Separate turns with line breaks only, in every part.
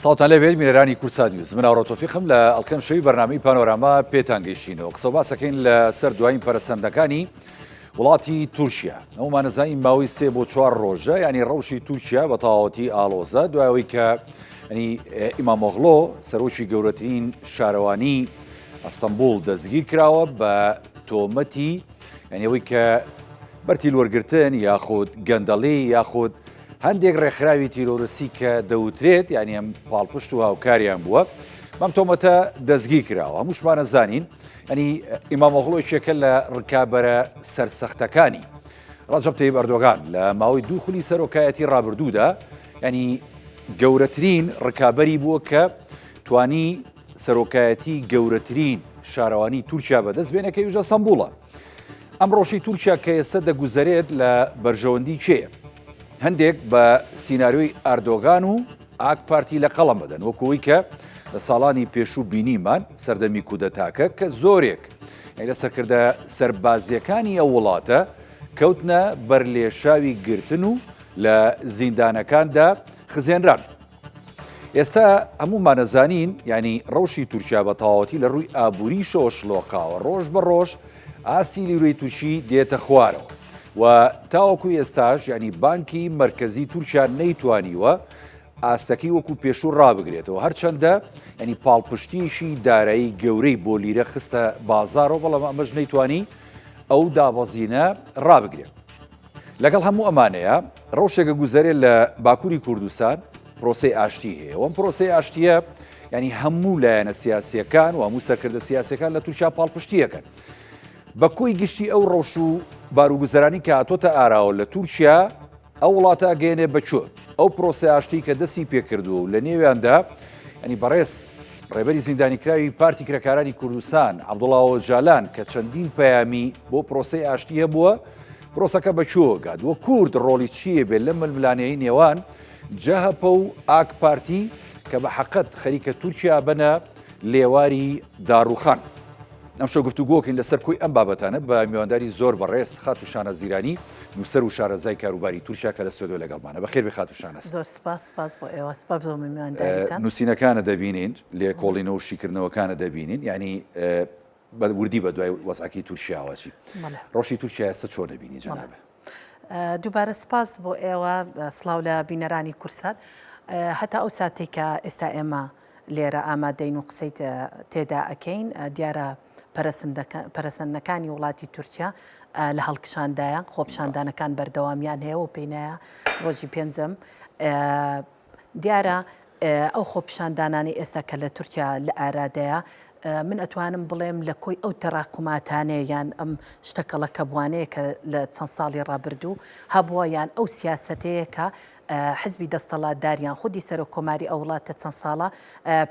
ساڵتان لەبێت میێرانی کورسان نیوز من ئاڕۆتۆفیقم لە ئەڵکەم شەوی بەرنامەی پانۆراما پێتان گەیشتینەوە قسە باسەکەین لە سەر دوایین پەرسەندەکانی وڵاتی تورکیا ئەومان نزانین ماوەی 3 بۆ 4 ڕۆژە ینی ڕەوشی تورکیا بە تەواوەتی ئالۆزە دوایەوەی کە ئیمامۆغڵۆ سەرۆکی گەورەترین شارەوانی ئەستەمبول دەستگیر کراوە بە تۆمەتی ینیەوەی کە بەرتی لوەرگرتن یاخود گەندەڵی یاخود هەندێک ڕێکخراوی تیرۆرسی کە دەوترێت یعنی ئەم پاڵپشت و هاوکاریان بووە بەم تۆمەتە دەستگیر کراوە هەمووشمانە زانین ئەنی ئیمامۆغڵۆ یەکێکە لە ڕکابەرە سەرسەختەکانی ڕەجەب تەیب ئەردۆغان لە ماوەی دوو خولی سەرۆکایەتی ڕابردوودا ینی گەورەترین ڕکابەری بووە کە توانی سەرۆکایەتی گەورەترین شارەوانی تورکیا بەدەست بێنەکە وژە ئەستەمبوڵە ئەم ڕۆژی تورکیا کە ئێستا دەگوزارێت لە بەرژەوەندی چێە هەندێک بە سیناریۆی ئەردۆغان و ئاک پارتی لە قەڵەم بدەن وەکوەوەی کە لە ساڵانی پێشوو بینیمان سەردەمی کودەتاکە کە زۆرێک لە سەرکردە سەربازیەکانی ئەو وڵاتە کەوتنە بەرلێشاوی گرتن و لە زیندانەکاندا خزێنران. ئێستا هەموومان نەزانین ینی ڕەوشی تورکیا بە تەواوەتی لە ڕووی ئابووری شۆشلۆقاوە ڕۆژ بە ڕۆژ ئاسی لیرۆی تووشی دێتە خوارەوە و تاوەکو ئێستاش ینی بانکی مرکزی تورکیا نەیتوانیوە ئاستەکەی وەکو پێشوو ڕابگرێتەوە هەرچەندە ینی پاڵپشتیشی دارایی گەورەی بۆ لیرە خستە بازارەوە بەڵام ئەمەش نەیتوانی ئەو دابەزینە ڕابگرێت. لەگەڵ هەموو ئەمانەیە ڕەوشێکە گوزارێت لە باکووری کوردستان پرۆسەی ئاشتی هەیە وەم پرۆسەی ئاشتیە ینی هەموو لایەنە سیاسیەکان و هەموو سەرکردە سیاسیەکان لە تورکیا پاڵپشتیەکەن بە کۆی گشتی ئەو ڕەوش و باروگوزەرانی کە هاتۆتە ئاراوە لە تورکیا ئەو وڵاتە گەێنێ بەچۆ ئەو پرۆسەی ئاشتی کە دەستی پێکردووە و لە نێویاندا ینی بەڕێز ڕێبەری زیندانیکراوی پارتی کرێکارانی کوردستان عەبدوڵڵا ئۆجالان کە چەندین پەیامی بۆ پرۆسەی ئاشتی هەبووە پرۆسەکە بەچۆ گات وە کورد ڕۆڵی چییە بێت لە ململانەیەی نێوان جەهەپە و ئاک پارتی کە بە حەقەت خەریکە تورکیا بنە لێواری داڕوخان. ئەم شەو گفتوگۆکەین لەسەر کۆی ئەم بابەتانە بە میوانداری زۆر بەڕێز خاتوشانە زیرانی نووسەر و شارەزای کاروباری تورکیا کە لە سوێدۆ لەگەڵمانە بەخێر بێ خاتوشانە.
زۆر سپاس بۆ ئێوە سپاس بۆ میوانداریتان.
نووسینەکانە دەبینین لێ کۆڵینەوە و شیکردنەوەکانە دەبینین ینی بە وردی بە دوای وەزعەکەی تورکیاوەچی ڕۆژی تورکیا ئێستا چۆن دەبینی جەنابە؟
دووبارە سپاس بۆ ئێوە سڵاو لە بینەرانی کورسان هەتا ئەو ساتێک کە ئێستا ئێمە لێرە ئامادەین و قسەی تێدا ئەکەین دیارە پەرەسەندەکانی وڵاتی تورکیا لە هەڵکشاندایە خۆپشاندانەکان بەردەوامیان هەیە و پێینایە ڕۆژی پێنجەم دیارە ئەو خۆپشاندانانی ئێستا کە لە تورکیا لە ئارادەیە من ئەتوانم بڵێم لە کۆی ئەو تەراکماتانەیە یان ئەم شتەکەڵە کە بوانەیە کە لە چەند ساڵی ڕابردوو هەبووە یان ئەو سیاسەتەیە کە حزبی دەستەڵاتداریان خودی سەرۆک کۆماری ئەو وڵاتە چەند ساڵە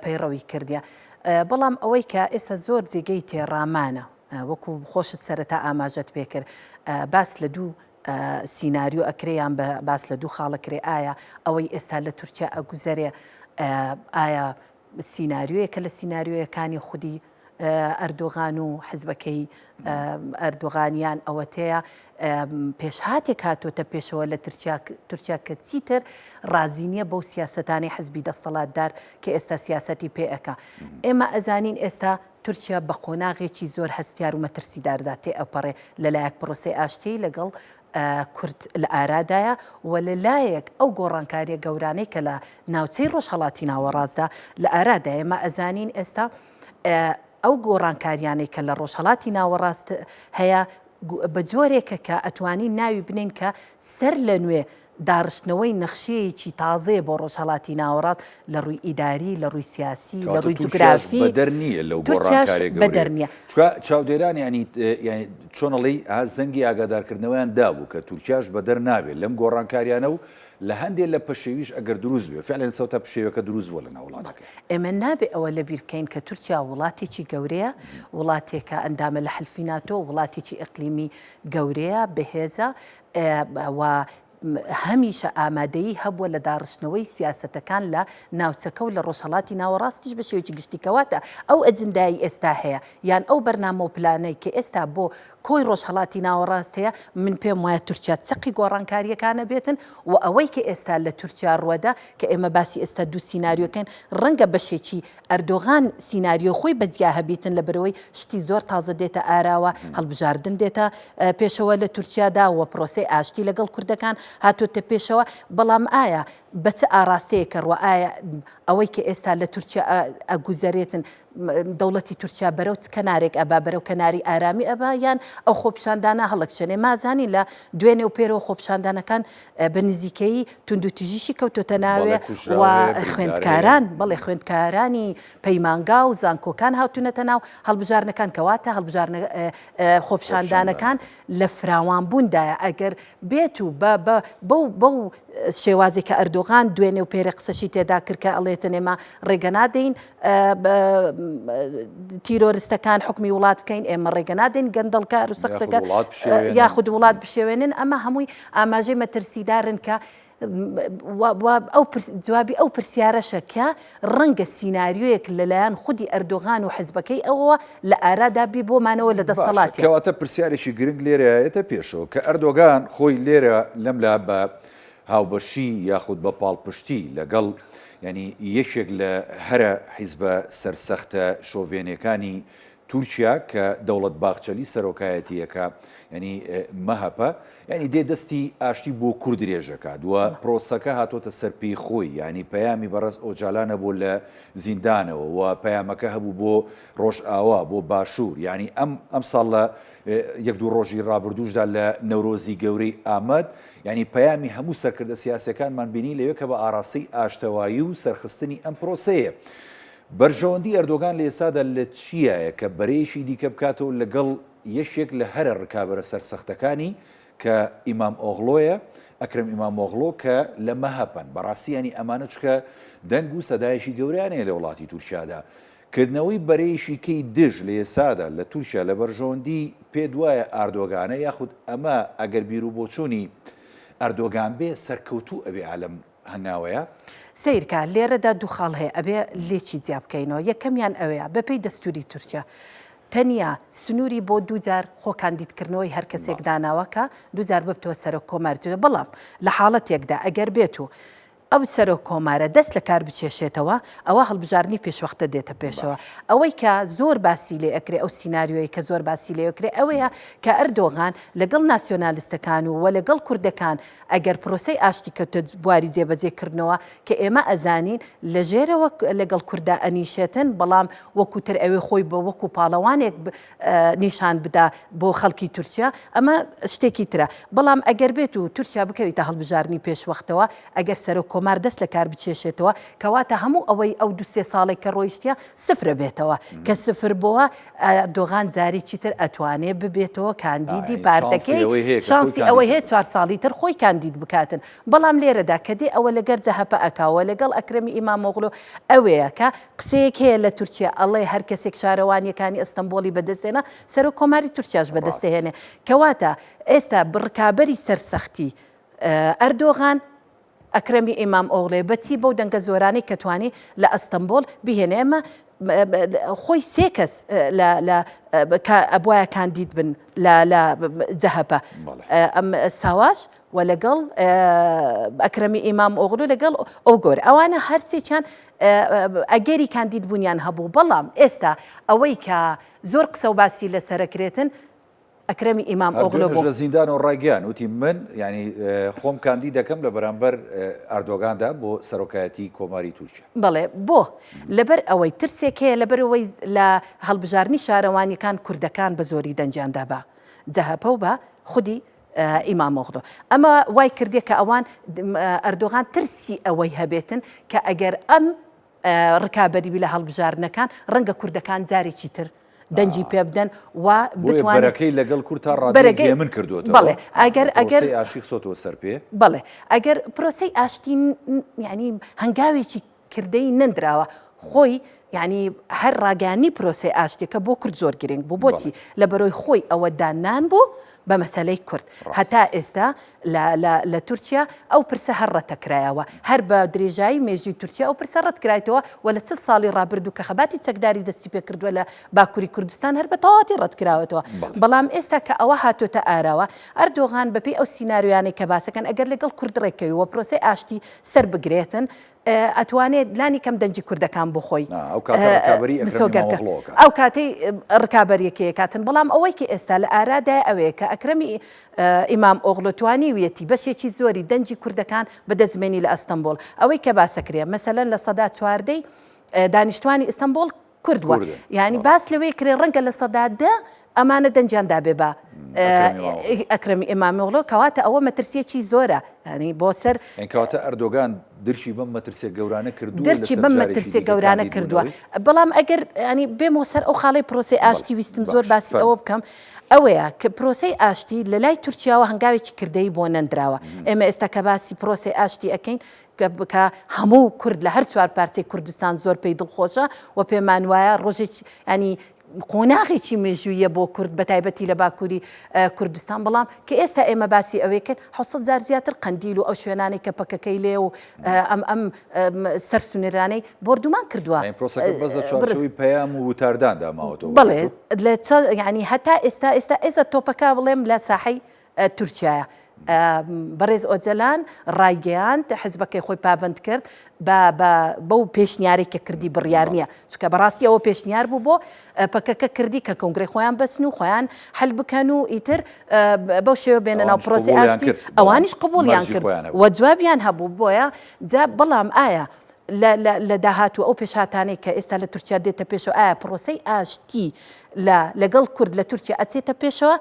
پەیڕەوی کردیە. بەڵام ئەوەی کە ئێستا زۆر جێگەی تێڕامانە وەکو خۆشت سەرەتا ئاماژەت پێکرد باس لە دوو سیناریۆ ئەکرێیان باس لە دوو خاڵەکرێ ئایا ئەوەی ئێستا لە تورکیا ئەگوزەرێ ئایا سیناریۆیەکە لە سیناریۆیەکانی خودی ئەردۆغان و حزبەکەی ئەردۆغانیان ئەوەتەیە پێشهاتێک هاتوۆتە پێشەوە لە تورکیا کە چیتر ڕازینیە بەو سیاسەتانی حزبی دەستەڵاتدار کە ئێستا سیاسەتی پێ ئەکا. ئێمە ئەزانین ئێستا تورکیا بە قۆناغێکی زۆر هەستیار و مەترسیداردا تێ ئەپەڕێ لەلایەک پرۆسەی ئاشتی لەگەڵ کورد لە ئارادایە و لەلایەک ئەو گۆڕانکاریە گەورانەی کە لە ناوچەی ڕۆژهەڵاتی ناوەڕاستدا لە ئارادایە ئێمە ئەزانین ئێستا ئەو گۆڕانکاریانەی کە لە ڕۆژهەڵاتی ناوەڕاست هەیە بە جۆرێکە کە ئەتوانین ناوی بنین کە سەر لە نوێ داڕشتنەوەی نەخشەیەکی تازەیە بۆ ڕۆژهەڵاتی ناوەڕاست لە ڕووی ئیداری لە ڕووی سیاسی لە ڕووی جوگرافی
بەدەر نییە لەو گۆڕانکاریە
بەدەر نییە
چاودێران ینی چۆنەڵی زەنگی ئاگادارکردنەوەیان دابوو کە تورکیاش بەدەر نابێت لەم گۆڕانکاریانە و لە هەندێک لە پەشێویش ئەگەر دروست بێ فعلەن سەوتا پشێوەکە دروست بووە لە ناو وڵاتەکە.
ئێمە نابێ ئەوە لەبیر بکەین کە تورکیا وڵاتێکی گەورەیە وڵاتێکە ئەندامە لە حلفی ناتۆ وڵاتێکی ئەقلیمی گەورەیە بەهێزە و هەمیشە ئامادەیی هەبووە لە داڕشتنەوەی سیاسەتەکان لە ناوچەکە و لە ڕۆژهەڵاتی ناوەڕاستیش بە شێوەیەکی گشتی کەواتە ئەو ئەجندایی ئێستا هەیە یان ئەو بەرنامە و پلانەی کە ئێستا بۆ کۆی ڕۆژهەڵاتی ناوەڕاست هەیە من پێم وایە تورکیا چەقی گۆڕانکاریەکانە بێتن و ئەوەی کە ئێستا لە تورکیا ڕوەدا کە ئێمە باسی ئێستا دوو سیناریۆکەن ڕەنگە بەشێکی ئەردۆغان سیناریۆ خۆی بەجیا هەبیتن لە بەرەوەی شتی زۆر تازە دێتە ئاراوە هەڵبژاردن دێتە پێشەوە لە تورکیادا و پرۆسی ئاشتی لەگەڵ کوردەکان هاتوۆتە پێشەوە بەڵام ئایا بە چه ئاراستەیە کەڕوە ئایا ئەوەی کە ئێستا لە تورکیا ئەگوزارێتن دەوڵەتی تورکیا بەرەو چ کەنارێک ئەبا بەرەو کەناری ئارامی ئەبا یان ئەو خۆپشاندانە هەڵەکشێنێ مازانی لە دوێنێ و پێرەوە خۆپشاندانەکان بە نزیکەی تونند و تیژیشی کەوتۆتە ناوێ و خوێندکاران بەڵێ خوێندکارانی پەیمانگا و زانکۆکان هاتوونەتە ناو هەڵبژارنەکان کەواتە هەڵبژارنە خۆپشاندانەکان لە فراوانبووندایە ئەگەر بێت و بەو شێوازێک کە ئەردۆغان دوێنێ و پێرە قسەشی تێدا کرد کە ئەڵێتن ئێمە ڕێگە نادەین تیرۆریستەکان حکمی وڵات بکەین ئێمە ڕێگە نادەین گەندەڵکار و سەختەکە یاخود وڵات بشێوێنن ئەمە هەمووی ئاماژەی مەترسیدارن کە جوابی ئەو پرسیارەشە کە ڕەنگە سیناریۆیەک لەلایەن خودی ئەردۆغان و حزبەکەی ئەوە لە ئارادا بی بۆمانەوە لە دەستەڵاتی
کەواتە پرسیارێکی گرنگ لێرەیەتە پێشەوە کە ئەردۆغان خۆی لێرە لەملا بە هاوبەشی یاخود بە پاڵپشتی لەگەڵ ینی یەکێک لە هەرە حیزبە سەرسەختە شۆڤێنەکانی تورکیا کە دەوڵەت باخچەلی سەرۆکایەتیەکە ینی مەهەپە ینی دێ دەستی ئاشتی بۆ کورد درێژەکات وە پرۆسەکە هاتۆتە سەرپێی خۆی ینی پەیامی بەڕست ئۆجالانە بۆ لە زیندانەوە و پەیامەکە هەبوو بۆ ڕۆژ ئاوا بۆ باشوور ینی ئەم ساڵ لە یەک دوو ڕۆژی ڕابردووشدا لە نەورۆزی گەورەی ئامەد ینی پەیامی هەموو سەرکردە سیاسەکانمان بینی لەوێ کە بە ئاراستەی ئاشتەوایی و سەرخستنی ئەم پرۆسەیە. بەرژەوەندی ئەردۆغان لە ئێسادا لە چیایە کە بەرەیەشی دیکە بکاتەوە لەگەڵ یەشێک لە هەرە ڕکابەرە سەرسەختەکانی کە ئیمام ئۆغڵۆیە ئەکرەم ئیمام ئۆغڵۆ کە لە مەهەپەن بەڕاستی ینی ئەمانە چکە دەنگ و سەدایشی گەوریانەیە لە وڵاتی تورکیادا کردنەوەی بەرەیشی کەی دژ لە ئێسادا لە تورکیا لە بەرژەوەندی پێ دوایە ئاردۆگانە یاخود ئەمە ئەگەر بیر و بۆچوونی ئەردۆگان بێ سەرکەوتوو ئەبێ عالەم هەنگاوەیە
سیرکە لێرەدا دوو خاڵ هەیە ئەبێ لێکی جیا بکەینەوە یەکەمیان ئەوەیە بەپێی دەستوری تورکیا تەنیا سنووری بۆ دووجار خۆکاندیدکردنەوەی هەر کەسێک داناوەکە دووجار ببتەوە سەر کۆمارتوە بەڵام لە حاڵەتێکدا ئەگەر بێت و ئەو سەرۆ کۆمارە دەست لە کار بچێشێتەوە ئەوە هەڵبژارنی پێشوەختە دێتە پێشەوە ئەوەی کە زۆر باسی لێ ئەکرێ ئەو سیناریۆی کە زۆر باسی لێ ئەکرێ ئەوەیە کە ئەردۆغان لەگەڵ ناسیۆنالیستەکان و لەگەڵ کوردەکان ئەگەر پرۆسەی ئاشتی کەوتە بواری جێبەجێکردنەوە کە ئێمە ئەزانین لە ژێرەوە لەگەڵ کووردا ئەنیشێتن بەڵام وەکوتر ئەوێ خۆی بە وەکو پاڵەوانێک نیشان بدا بۆ خەڵکی تورکیا ئەمە شتێکی ترە بەڵام ئەگەر بێت و تورکیا بکەویتە هەڵبژارنی پێشوەختەوە ئەگەر سەر کۆمار دەست لە کار بچێشێتەوە کەواتە هەموو ئەوەی ئەو دو سێ ساڵێک کە ڕۆیشتە سفرە بێتەوە کە سفر بۆوە دۆغان جارێکی تر ئەتوانێت ببێتەوە کاندیدی پارتەکەی شانسی ئەوەی هەیە 4 ساڵی تر خۆی کاندید بکاتن بەڵام لێرەدا کە دێ ئەوە لەگەر جەهەپە ئەکاوە لەگەڵ ئەکرەمی ئیمامۆغڵۆ ئەوەیە کە قسەیەک هەیە لە تورکیا ئەڵێ هەر کەسێک شارەوانیەکانی ئەستەمبۆلی بەدەستێنە سەر کۆماری تورکیاش بەدەستهێنێ کەواتە ئێستا بڕکابەری سەرسەختی ئەردۆغان ئەکرەمی ئیمام ئۆغڵێ بەچی بەو دەنگە زۆرانی کە توانی لە ئەستەمبۆل بهێنێ ئەمە خۆی سێ کەس ئەبوایە کاندید بن لە جەهەپە ئەم ساواش و لەگەڵ ئەکرەمی ئیمام ئۆغڵۆ لەگەڵ ئەو گۆر ئەوانە هەرسێکیان ئەگەری کاندید بوونیان هەبوو بەڵام ئێستا ئەوەی کە زۆر قسە و باسی لەسەرەکرێتن ئەکرەمی ئیمام ئۆغڵۆ بۆ
لە زیندان و ڕایگەیان وتی من ینی خۆم کاندید دەکەم لە بەرامبەر ئەردۆغاندا بۆ سەرۆکایەتی کۆماری تورکیا
بەڵێ بۆ لەبەر ئەوەی ترسێک هەیە لەبەر ئەوەی لە هەڵبژارنی شارەوانیەکان کوردەکان بە زۆری دەنجیاندا بە جەهەپە و بە خودی ئیمام ئۆغڵۆ ئەمە وای کردێ کە ئەوان ئەردۆغان ترسی ئەوەی هەبێتن کە ئەگەر ئەم ڕکابەری بی لە هەڵبژارنەکان ڕەنگە کوردەکان جارێکی تر دەنجی پێ بدەن و
بتوانێت لەگەڵ کورد تا ڕادێ من کردوەوە
بەڵێ ئەگەر
ئاشی خسۆتەوە سەر پێ
بەڵێ ئەگەر پرۆسەی ئاشتی ینی هەنگاوێکی کردەی نەندراوە خۆی یعنی هەر ڕاگەیانی پرۆسی ئاشتێکە بۆ کورد زۆر گرنگ بوو بۆچی لە بەرۆی خۆی ئەوە دانان بوو بە مەسەلەی کورد هەتا ئێستا لە تورکیا ئەو پرسە هەر ڕەتەکرایەوە هەر بە درێژایی مێژوی تورکیا ئەو پرسە ڕەتکرایەوە و لە 40 ساڵی ڕابردوو کە خەباتی چەکداری دەستی پێ کردووە لە باکووری کوردستان هەر بە تەواتی ڕەتکراوەتەوە بەڵام ئێستا کە ئەوە هاتوۆتە ئاراوە ئەردۆغان بەپێی ئەو سیناریویانەی کە باسەکەن ئەگەر لەگەڵ کورد ڕێکەویەوە پرۆسی ئاشتی سەر بگرێتن ئەتوانێت لانی کەم دەنجی کوردەکان بۆ خۆی ئەو کاتەی ڕکابەریەکەیە کاتن بەڵام ئەوەی کە ئێستا لە ئارادای ئەوەیە کە ئەکرەمی ئیمام ئۆغڵۆتوانی وێتی بەشێکی زۆری دەنجی کوردەکان بەدەستمێنی لە ئەستەمبۆڵ ئەوەی کە باسەکرێ مەسەلەن لە سەدا چواردەی دانیشتوانی ئیستەمبۆڵ کوردوە یعنی باس لەوەی کرێ ڕەنگە لە سەدادا ئەمانە دەنجیاندا بێ بە ئەکرەمی ئیمامی ئۆغڵۆ کەواتە ئەوە مەترسیەکی زۆرە ینی بۆ سەر
کەواتە ئەردۆگان درشی بەم مەترسیە گەورانە کردووە
درچی بەم مەترسیە گەورانە کردووە بەڵام ئەگەر ینی بێمەوە سەر ئەو خاڵی پرۆسی ئاشتی ویستم زۆر باسی ئەوە بکەم ئەوەیە کە پرۆسی ئاشتی لە لای تورکیاوە هەنگاوێکی کردەی بۆ نەندراوە ئێمە ئێستا کە باسی پرۆسی ئاشتی ئەەکەین کە هەموو کورد لە هەر چوار پارچەی کوردستان زۆر پێی دڵخۆشە و پێمان وایە ڕۆژێک ینی قۆناغێکی مێژوویە بۆ کورد بە تایبەتی لە باکووری کوردستان بەڵام کە ئێستا ئێمە باسی ئەوەیەکەن 600 جار زیاتر قەندیل و ئەو شوێنانی کە پەکەکەی لێ و ئەم سەر سونێرانەی بۆردومان کردووە
پەیام و وتاردان داماوەتەوە
بڵێ ینی هەتا ئێستا تۆپەکە بڵێم لە ساحەی تورکیایە بەڕێز ئۆجەلان ڕایگەیاند حزبەکەی خۆی پابند کرد بەو پێشنیاری کە کردی بڕیار نییە چکە بەڕاستی ئەوە پێشنیار بوو بۆ پەکەکە کردی کە کۆنگرێ خۆیان بەسن و خۆیان هەل بکەن و ئیتر بەو شێوە بێنە ناو پرۆسی ئاشتی ئەوانیش قبوڵیان کرد وە جوابیان هەبوو بۆیە جا بەڵام ئایا لە داهاتوو ئەو پێشهاتانەی کە ئێستا لە تورکیا دێتە پێشەوە ئایا پرۆسەی ئاشتی لەگەڵ کورد لە تورکیا ئەچێتە پێشەوە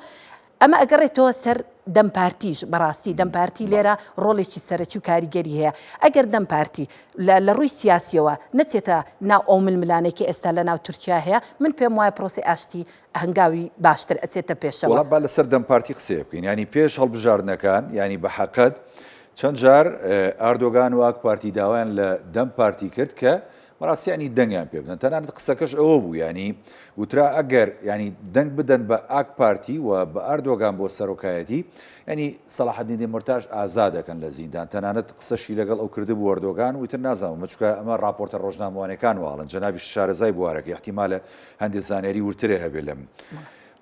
ئەمە ئەگەڕێتەوە سەر دەمپارتیش بەڕاستی دەمپارتی لێرە ڕۆڵێکی سەرەکی و کاریگەری هەیە ئەگەر دەمپارتی لە ڕووی سیاسیەوە نەچێتە ناو ئەو ململانێکی ئێستا لە ناو تورکیا هەیە من پێم وایە پرۆسی ئاشتی هەنگاوی باشتر ئەچێتە پێشەوە
با لەسەر دەمپارتی قسێ بکەین ینی پێش هەڵبژاردنەکان ینی بە حەقەت چەند جار ئاردۆگان و ئاک پارتی داوایان لە دەم پارتی کرد کە بەڕاستیانی دەنگیان پێ بدەن تەنانەت قسەکەش ئەوە بوو ینی وترا ئەگەر ینی دەنگ بدەن بە ئاک پارتی و بە ئاردۆگان بۆ سەرۆکایەتی ینی سەلاحەدین دێمەرتاژ ئازادەکەن لە زیندان تەنانەت قسەشی لەگەڵ ئەو کردی بوو ئەردۆگان وتر نازانم مەچکە ئەمە راپۆرتە ڕۆژنامەوانەکان واڵن جەنابی شارەزای بوارەکە احتیمالە هەندێک زانیاری ورترێ هەبێ لەم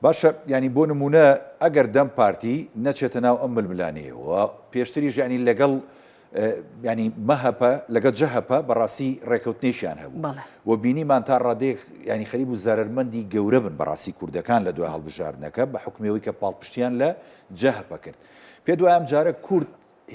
باشە ینی بۆ نمونە ئەگەر دەم پارتی نەچێتە ناو ئەم ململانەیەوە پێشتریش ینی لەگەڵ ینی مەهەپە لەگەڵ جەهەپە بەڕاستی ڕێکەوتنیشیان هەبوو و بینیمان تا ڕادێک ینی خەریب و زەرمەندی گەورە بن بەڕاستی کوردەکان لە دوای هەڵبژاردنەکە بە حکومەوەی کە پاڵپشتیان لە جەهەپە کرد پێ دوایەم جارە کورد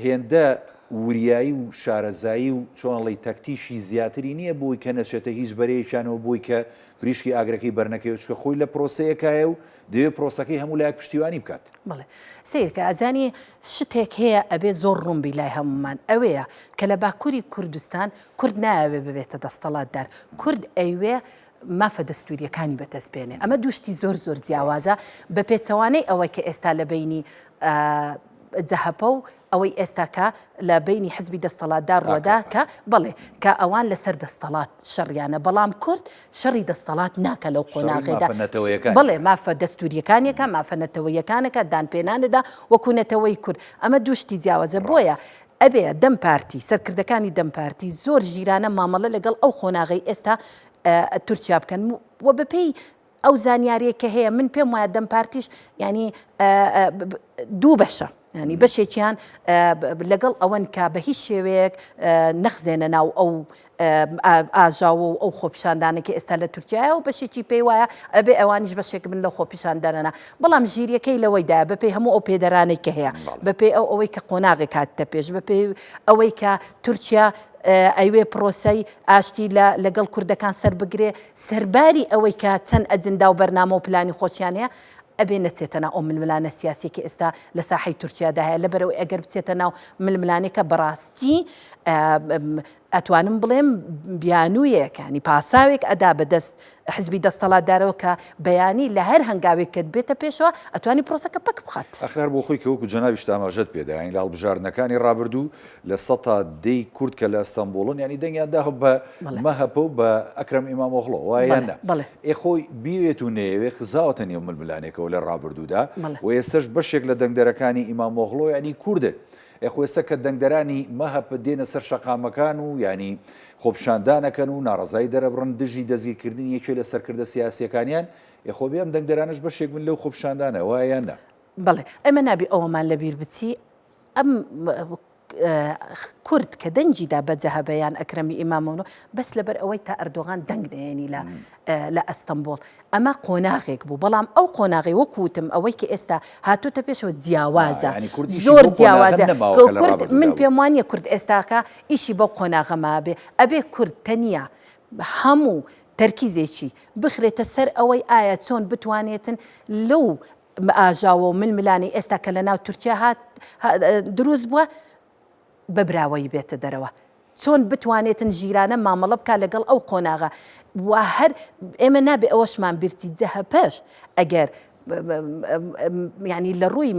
هێندە وریایی و شارەزایی و چۆنڵی تەکتیشی زیاتری نییە بۆی کە نەچێتە هیچ بەرەیەکیانەوە بۆی کە پریشکی ئاگرەکەی بەرنەکەی چکە خۆی لە پرۆسەیەکایە و دەوێت پرۆسەکەی هەموو لایەک پشتیوانی بکات
بڵێ سیرکە ئازانی شتێک هەیە ئەبێ زۆر ڕوونبی لای هەمومان ئەوەیە کە لە باکووری کوردستان کورد ناوێ ببێتە دەستەڵاتدار کورد ئەیوێ مافە دەستوریەکانی بەدەستبێنێ ئەمە دوشتی زۆر زۆر جیاوازە بە پێچەوانەی ئەوەی کە ئێستا لە بینی جەهەپە و ئەوەی ئێستاکە لە بینی حزبی دەستەڵاتدار ڕۆدا کە بڵێ کە ئەوان لەسەر دەستەڵات شەڕیانە بەڵام کورد شەڕی دەستەڵات ناکە لەو قۆناغێدا بڵێ مافە دەستوریەکانێکە مافە نەتەوەیەکانەکە دانپێنانەدا وەکو نەتەوەی کورد ئەمە دوشتی جیاوازە بۆیە ئەبێ دەم پارتی سەرکردەکانی دەم پارتی زۆر ژیرانە مامەڵە لەگەڵ ئەو خۆناغی ئێستا تورکیا بکەن و بەپێی ئەو زانیاریە کە هەیە من پێم وایە دەم پارتیش ینی دوو بەشە ینی بەشێکیان لەگەڵ ئەوەن کە بە هیچ شێوەیەک نەخزێنە ناو ئەو ئاژاوە و ئەو خۆپیشاندانێکی ئێستا لە تورکیایە و بەشێکی پێی وایە ئەبێ ئەوانیش بەشێک من لە خۆپیشاندانەنا بەڵام ژیریەکەی لەوەیدا بەپێی هەموو ئەو پێدەرانێک کە هەیە بەپێی ئەوەی کە قۆناغی کاتتە پێش بەپێی ئەوەی کە تورکیا ئەیوێ پرۆسەی ئاشتی لەگەڵ کوردەکان سەر بگرێ سەرباری ئەوەی کە چەند ئەجندا و بەرنامە و پلانی خۆشیانەیە ئەبێ نەچێتە ناو ئەو ململانە سیاسێکی ئێستا لە ساحەی تورکیادا هەیە لەبەرەوەی ئەگەر بچێتە ناو ململانێکە بەڕاستی ئەتوانم بڵێم بیانوویەک ینی پاساوێک ئەدا بەدەست حزبی دەستەڵاتدارەوە کە بەیانی لە هەر هەنگاوێک کە بێتە پێشەوە ئەتوانی پرۆسەکە پەک بخات.
ئەخر بۆ خۆی کەوەکو جەناویش ئاماژەت پێداین لە هەڵبژاردنەکانی ڕابردوو لە 100 کورد کە لە ئەستەمبوڵن ینی دەنگیاندا بە مەهەپە و بە ئەکرەم ئیمامۆغڵۆ وایە خۆی بیوێت و نێوێ خزاوەتە نێو ململانێکەوە لە ڕابردوودا و ئێستش بەشێک لە دەنگدەرەکانی ئیمامۆغڵۆ ینی کوردن. ئێخۆێستا کە دەنگدەرانی مەهەپ دێنە سەر شەقامەکان و ینی خۆپشاندانەکەن و ناڕزایی دەرەبڕن دژی دەستگیرکردنی یەکێ لە سەرکردە سیاسیەکانیان یخۆ بێم دەنگدەرانش بەشێک من لەو خۆپشاندانە وایە نە
بەڵێ ئەمە نابی ئەوەمان لەبیر بچی ئەم کورد کە دەنجیدا بەجە بەیان ئەکرەمی ئیمامەوە بەس لەبەر ئەوەی تا ئەردۆغان دەنگ نێنی لە ئەستەمبۆڵ ئەمە قۆناغێک بوو بەڵام ئەو قۆناغی وەکوتم ئەوەی کە ئێستا هاتوتە پێشەوە جیاوازە زۆر جیاوازە کورد من پێم وانە کورد ئێستاکە ئیشی بەو قۆناغەما بێ ئەبێ کورد تەنیا هەموو تەرکیزێکی بخرێتە سەر ئەوەی ئایا چۆن بتوانێتن لەو ئاژاوە و ململانی ئێستا کە لە ناو تورکیا هات دروست بووە بەبراوەی بێتە دەرەوە چۆن بتوانێتن ژیرانە مامەڵە بکە لەگەڵ ئەو قۆناغا و هەر ئێمە نابێ ئەوەشمان بیرتی جەهە پێش ئەگەر ینی لە ڕووی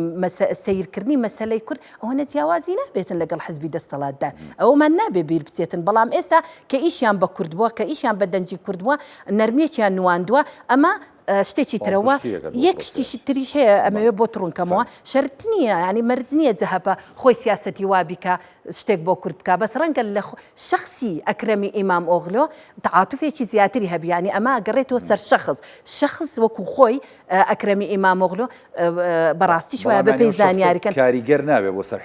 سیرکردنی مەسەلەی کورد ئەوەنە جیاوازی نابێتن لەگەڵ حزبی دەستەڵاتدار ئەومان نابێ بیر بچێتن بەڵام ئێستا کە ئیشیان بە کورد بووە کە ئیشیان بە دەنجی کورد بووە نەرمێکیان نواندووە ئەمە شتێکی ترەوە یەک شتیشی تریش هەیە ئەمەوێ بۆ تڕونکەمەوە شەرت نییە ینی مەرج نییە جەهەپە خۆی سیاسەتی وابیکە شتێک بۆ کورد بکە بەس ڕەنگە لە شخصی ئەکرەمی ئیمام ئۆغلۆ تعاتوفێکی زیاتری هەبیانی ئەمە گەڕێتەوە سەر شخص وەکو خۆی ئەکرەمی ئیمام ئۆغلۆ بەڕاستی شوایە بەپێی زانیاریکەن
کاریگەر نابێ بۆ سەر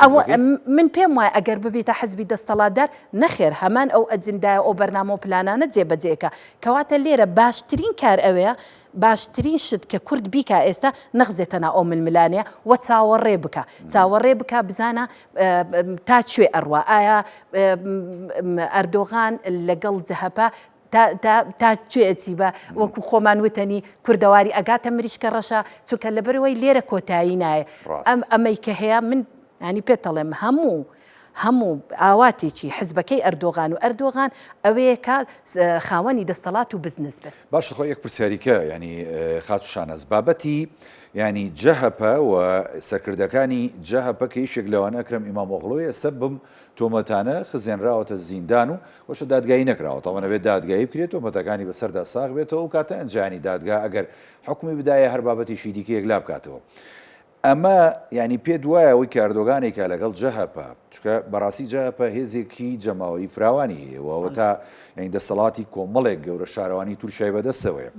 من پێم وایە ئەگەر ببێتە حزبی دەستەڵاتدار نەخێر هەمان ئەو ئەجندایە ئەو بەرنامە و پلانانە جێبەجێکە کەواتە لێرە باشترین کار ئەوەیە باشترین شت کە کورد بیکە ئێستا نەخزێتەنا ئەو ململانەیە و چاوەڕێ بکە چاوەڕێ بکە بزانە تا کوێ ئەڕوا ئایا ئەردۆغان لەگەڵ جەهەپە تا کوێچی بە وەکو خۆمان وتنی کوردەواری ئەگاتە مریشکە ڕەشە چونکە لەبەرەوەی لێرە کۆتایی نایە ئەمەی کە هەیە من ینی پێتەڵێم هەموو ئاواتێکی حزبەکەی ئەردۆغان و ئەردۆغان ئەوەیە کە خاوەنی دەستەڵات و بزنس بێت
باشە خۆ یەک پرسیاریکە ینی خاتوشانەز بابەتی ینی جەهەپە و سەرکردەکانی جەهەپە کە هیچێک لەوانە ئەکرەم ئیمامۆغڵۆی ئێستا بم تۆمەتانە خزێنراوەتە زیندان و وەشە دادگایی نەکراوە تاوانەوێت دادگایی بکرێت تۆمەتەکانی بەسەردا ساغ بێتەوە و کاتە ئەنجانی دادگا ئەگەر حکومی بدایە هەر بابەتیشی دیکە یەکلا بکاتەوە ئەمە ینی پێ دوایە ئەوەی کاردۆگانێکە لەگەڵ جەهەپە چکە بەڕاستی جەهەپە هێزێکی جەماوەری فراوانی هەیەەوە تا یعنی دەسەڵاتی کۆمەڵێک گەورە شارەوانی تورکیای بەدەستەوەیە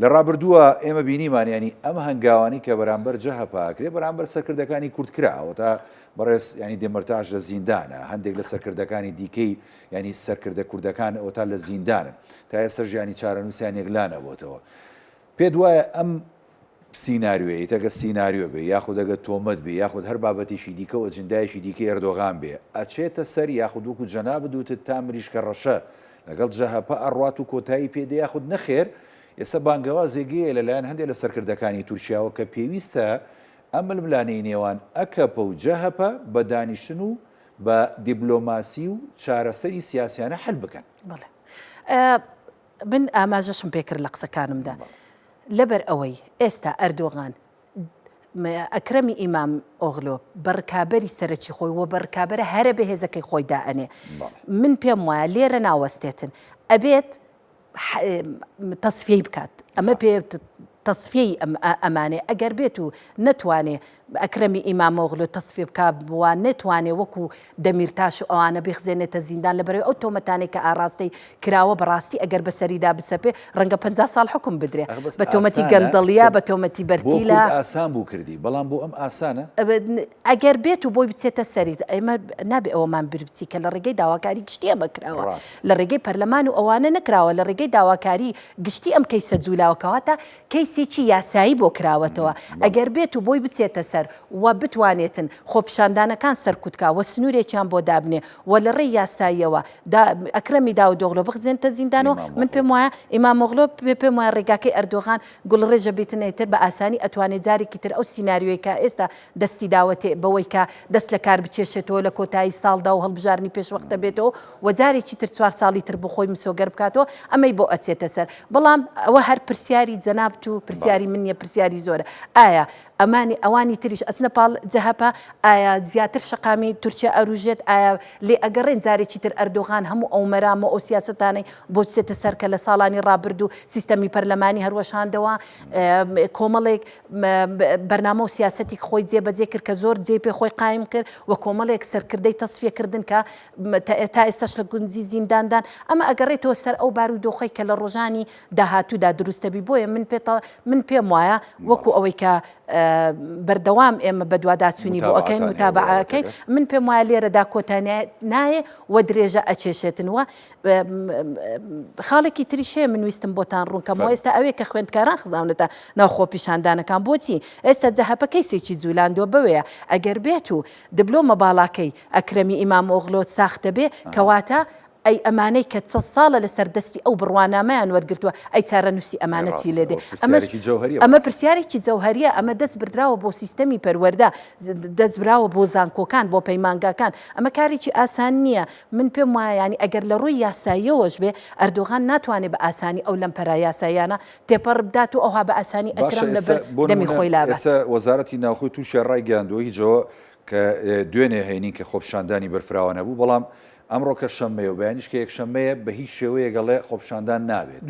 لە ڕابردووە ئێمە بینیمانیانی ئەم هەنگاوانی کە بەرامبەر جەهەپاکرێ بەرامبەر سەرکردەکانی کورد کراوە تا بەڕێز ینی دێمەرتاژ لە زیندانە هەندێک لە سەرکردەکانی دیکەی ینی سەرکردە کوردەکان ئەوتا لە زیندانن تا ئێستا ژیانی چارەنووسیان یەکلانە بۆتەوە پێ دوایە ئەم سینناریوەیە تەگە سینناریۆ بێ یاخود ئەگە تۆمەت بێ یاخود هەر بابەتیشی دیکە و ئەجندایشی دیکە ئەردۆغان بێ ئەچێتە سەر یاخود وەکو جەنا بدوتت تا مریشکە ڕەشە لەگەڵ جەهەپە ئەڕات و کۆتایی پێدە یاخود نەخێر ئێستا بانگەوازێگەیە لەلایەن هەندێک لە سەرکردەکانی تورکیاوە کە پێویستە ئەم ململانەی نێوان ئەکەپە و جەهەپە بە دانیشتن و بە دیبلۆماسی و چارەسەری سیاسیانە حل بکەن
من ئاماژەشم پێکرد لە قسەکانمدا لەبەر ئەوەی ئێستا ئەردۆغان ئەکرەمی ئیمام ئۆغلۆ بەڕکابەری سەرەکی خۆی وە بەڕکابەرە هەرە بەهێزەکەی خۆی دائەنێ من پێم وایە لێرە ناوەستێتن ئەبێت تەصفیەی بکات ئەمە پێ تەصفیەی ئەمانێ ئەگەر بێت و نەتوانێ ئەکرەمی ئیمامۆغلۆ تەصفیە بکە بووە نەتوانێ وەکو دەمیرتاش و ئەوانە بخزێنێتە زیندان لەبەرەوەی ئەو تۆمەتانێک کە ئاڕاستی کراوە بەڕاستی ئەگەر بەسەریدا بسەپێ ڕەنگە 50 ساڵ حکم بدرێ بە تۆمەتی گەندەڵیا بە تۆمەتی بەرتیلا
ئاسان بوو کردی بەڵام بۆ ئەم ئاسانە
ئەگەر بێت و بۆی بچێتە سەری ئێمە نابێ ئەوەمان بربچی کە لە ڕێگەی داواکاری گشتی ئەمە کراوە لە ڕێگەی پەرلەمان و ئەوانە نەکراوە لە ڕێگەی داواکاری گشتی ئەم کەیسە جوولاوە کەواتە کەیس کەیسێکی یاسایی بۆ کراوەتەوە ئەگەر بێت و بۆی بچێتە سەر و بتوانێتن خۆپیشاندانەکان سەرکوتکا و سنوورێکیان بۆ دابنێ و لە ڕێی یاساییەوە ئەکرەمی داودۆغڵۆ بخزێنتە زیندانەوە من پێم وایە ئیمامۆغڵۆ پێم وایە ڕێگاکەی ئەردۆغان گوڵڕێژە بێتنێتر بە ئاسانی ئەتوانێت جارێکی تر ئەو سینناریۆیکە ئێستا دەستی داوەتێ بەوەی کە دەست لە کار بچێشێتەوە لە کۆتایی ساڵدا و هەڵبژارنی پێشوەختە بێتەوە و جارێکی تر 4 ساڵی تر بۆ خۆی مسۆگەر بکاتەوە ئەمەی بۆ ئەچێتە سەر بەڵام ئەوە هەر پرسیاری جەنابەت و پرسیاری منیە پرسیاری زۆرە ئایا ئەوانی تریش ئەچنە پاڵ جەهەپە ئایا زیاتر شەقامی تورکیا ئەروژێت ئایا لێ ئەگەڕێن جارێکی تر ئەردۆغان هەموو ئەو مەرام و ئەو سیاسەتانەی بۆ بچێتە سەر کە لە ساڵانی ڕابرد و سیستەمی پەرلەمانی هەروەشاندەوە کۆمەڵێک بەرنامە و سیاسەتی خۆی جێبەجێ کرد کە زۆر جێ پێ خۆی قایم کرد و کۆمەڵێک سەرکردەی تەسفیەکردن کە تا ئێستاش لە گونجی زینداندان ئەمە ئەگەڕێتەوە سەر ئەو بارودۆخەی کە لە ڕۆژانی داهاتوودا دروستەبی بۆیە من پێم وایە وەکو ئەوەی کە بەردەوام ئێمە بە دوواداچوونی بۆ ئەەکەین متابعەکەین من پێم وایە لێرەدا کۆتانە نایە و درێژە ئەچێشێتنەوە خاڵێکی تریش هەیە من ویستم بۆتان ڕوونکەمەوە ئێستا ئەوەیە کە خوێندکاران خزانێتە ناو خۆپیشاندانەکان بۆچی ئێستا جەهەپە کەیسێکی جولاندۆ بوەیە ئەگەر بێت و دبلۆمە باڵاکەی ئەکرەمی ئیمامۆغڵۆ ساختە بێ کەواتە ئەی ئەمانەی کە چەند ساڵە لە سەردەستی ئەو بڕوانامەیان وەرگرتووە ئەی چارەنووسی ئەمانەتی لێدێ ئەمە پرسیارێکی جەوهریە ئەمە دەست بردراوە بۆ سیستەمی پەروەردە دەست براوە بۆ زانکۆکان بۆ پەیمانگاکان ئەمە کارێکی ئاسان نییە من پێم وایە ینی ئەگەر لە ڕووی یاساییەوەش بێ ئەردۆغان ناتوانێت بە ئاسانی ئەو لەمپەرا یاساییانە تێپەڕ بدات و ئەوها بە ئاسانی ئەکرم لەبەر دەمی خۆی لابێت
وەزارەتی ناوخۆی تووشی ڕای گەیاندووە هیچەوە کە دوێنێ هەینین کە خۆپیشاندانی بەرفراوە نەبوو بەڵام ئەمڕۆکە شەممەیە و بەیانیش کە یەکشەممەیە بە هیچ شێوەیە گەڵێ خۆپیشاندان نابێت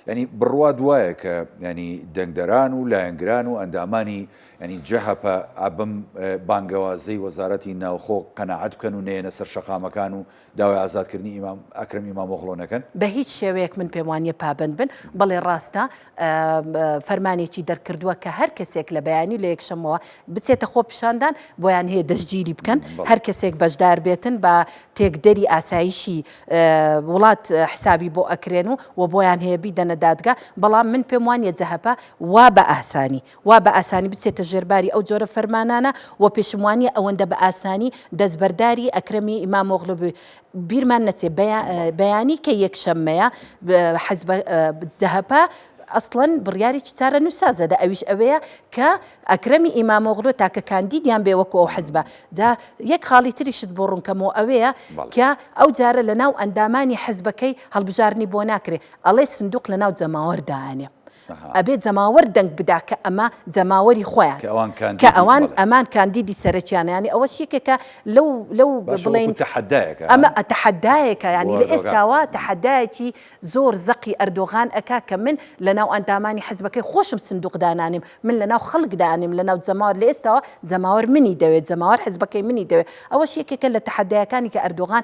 ینی بڕوا دوایە کە ینی دەنگدەران و لایەنگران و ئەندامانی ینی جەهەپە ئابم بانگەوازەی وەزارەتی ناوخۆ قەناعەت بکەن و نێنە سەر شەقامەکان و داوای ئازادکردنی ئەکرەم ئیمامۆغڵۆ نەکەن
بە هیچ شێوەیەک من پێم وانیە پابند بن بەڵێ ڕاستە فەرمانێکی دەرکردووە کە هەر کەسێک لە بەیانی لە یەکشەمەوە بچێتە خۆپیشاندان بۆیان هەیە دەستگیری بکەن هەر کەسێک بەشدار بێتن بە تێکدەری ئاسایشی وڵات حسابی بۆ ئەکرێن و بۆیان هەیە بیدەنە دادگا بەڵام من پێم وانیە جەهەپە وا بە ئاسانی بچێتە ژێرباری ئەو جۆرە فەرمانانە و پێشموانیە ئەوەندە بە ئاسانی دەستبەرداری ئەکرەمی ئیمامۆغڵۆ بیرمان نەچێ بەیانی کە یەکشەممەیە حەزب جەهەپە ئەسڵەن بڕیارێکی چارەنووسازەدا ئەویش ئەوەیە کە ئەکرەمی ئیمامۆغڵۆ تاکە کاندیدیان بێوەکو ئەو حەزبە جا یەک خاڵی تریشت بۆ ڕوونکەمەوە ئەوەیە کە ئەو جارە لە ناو ئەندامانی حەزبەکەی هەڵبژارنی بۆ ناکرێت ئەڵێ سندوق لە ناو جەماوەردانێ ئەبێت جەماوەەر دەنگ بدا کە ئەمە جەماوەری خۆیان کە ئەوان ئەمان کاندیدی سەرچیانە ینی ئەوە شێکێکە لەو بڵێن ئەمە تەحەدایەکە ینی لە ئێستاوە تەحەدایەکی زۆر زەقی ئەردۆغان ئەکا کە من لە ناو ئەندامانی حەزبەکەی خۆشم سندوق دانانیم من لە ناو خەڵک دانیم لە ناو جەماوەر لە ئێستاوە جەماوەر منی دەوێت جەماوەر حەزبەکەی منی دەوێت ئەوە شێکێکە لە تەحەدایەکانی کە ئەردۆغان